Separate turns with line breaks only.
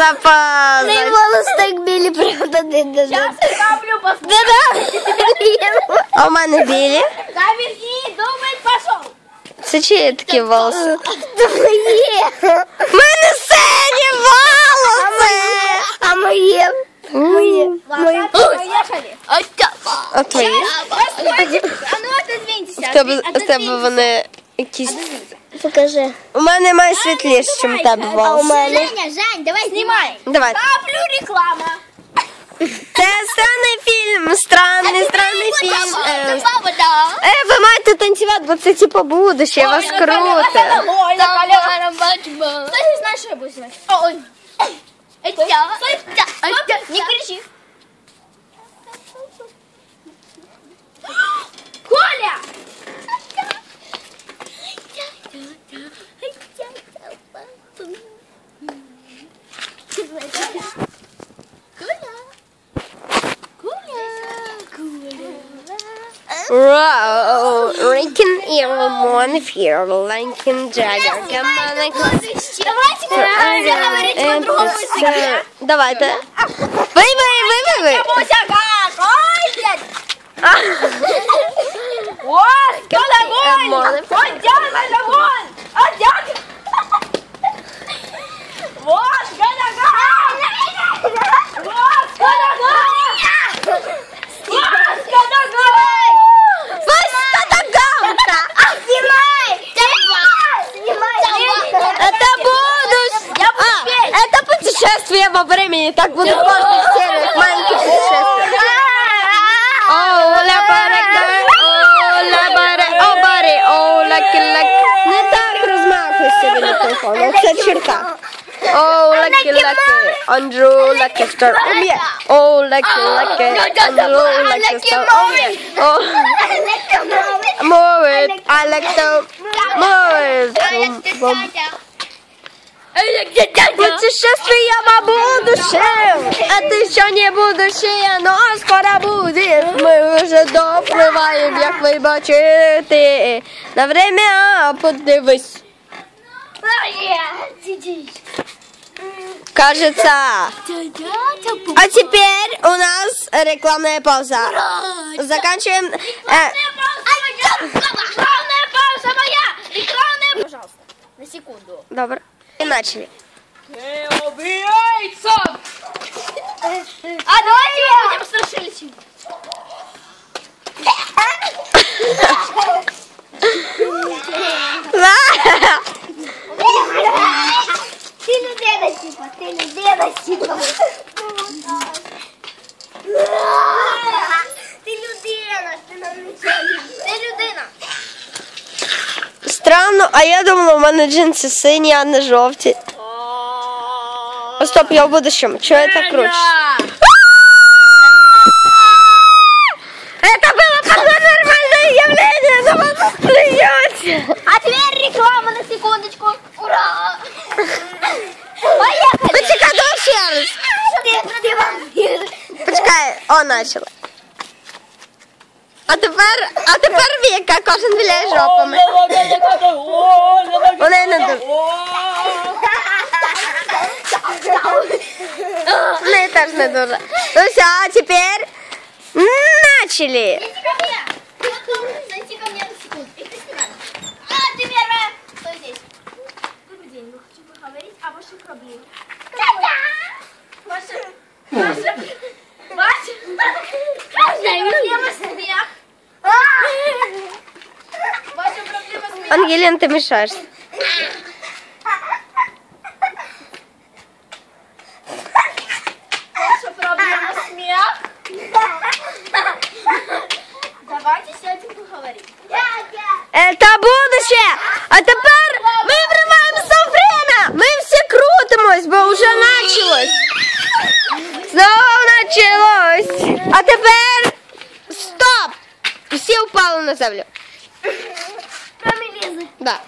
запас.
Твои волосы так били, правда, не даже.
Сейчас я ставлю посмотрим.
Да-да.
А у мене білі.
Камень и думает, пошел.
Це чиї такі волоси?
Твои.
У мене сині волоси.
А мои? Мои.
Ладно, поехали.
А твої?
Постойте. А ну отодвиньтесь.
У тебе вони якісь...
Покажи.
У мене має світліше, ніж у тебе волоси.
Женя, Жень, давай снимай.
Давай.
Ставлю реклама.
Це странний фільм, странний фільм.
Папа,
Ви маєте танцювати, бо це типу будуще, вас круто.
Кстати, знаешь, что я буду снимать? Ой. Стой, не кричи. Коля!
Вау, Рикин и Рамон Фир, Ланкин Джаггер, команда класс.
Давайте говорить на другом языке.
Давайте. Вы.
Вот, кто домой? Вот дядя домой! А дядя? Вот, дядя! Вот, дядя!
Это путешествие во времени, так будет в каждой серии, маленькие путешествия. Не так розмахуйся від телефону, це черта. Oh, lucky, Andrew, lucky star, oh yeah. Oh, lucky, Andrew, lucky star, oh yeah. Oh, move it, I like to move it. Путешествие во будущем, это еще не будущее, но скоро будет. Мы уже допливаємо, як ви бачите. На время подивись. Кажется. А теперь у нас рекламная пауза. Заканчиваем.
Рекламная пауза моя! Рекламная... Пожалуйста, на секунду.
Добро. И начали.
Не убийца! А давайте мы будем страшилищем.
Ты людина, типа, ты людина, типа. Ти людина, ти намічаєш.
Ти людина.
Странно, а я думала, у мене джинси сині, а не жовті. О, стоп, я в будущем. Чего я так круче? Это было паранормальное явление, но вас смеете.
А теперь реклама на секундочку. Ура! Поехали!
Почекай, давай ще раз.
Ти вампір.
Почекай, о, начала. А тепер Віка, кожен віляє жопами. Вони не дуже. Вони теж не дуже. Ну все, а тепер начали.
Зайди ко мне. Зайди ко мне на секунду. И ты снимай. А, ты первая. Стой здесь. Добрый день. Мы хотим поговорить о вашей проблеме. Ваша проблема смех. Ваша проблема смех.
Ангелін, ти мішаєш.
Ваша проблема смех. Давайте сядем поговорим.
Это будущее! А тепер ми вриваємося в время! Ми всі крутимось, бо вже началось! Знову началось! А тепер стоп! Всі впали на землю.
Кроме Лізы.
Да.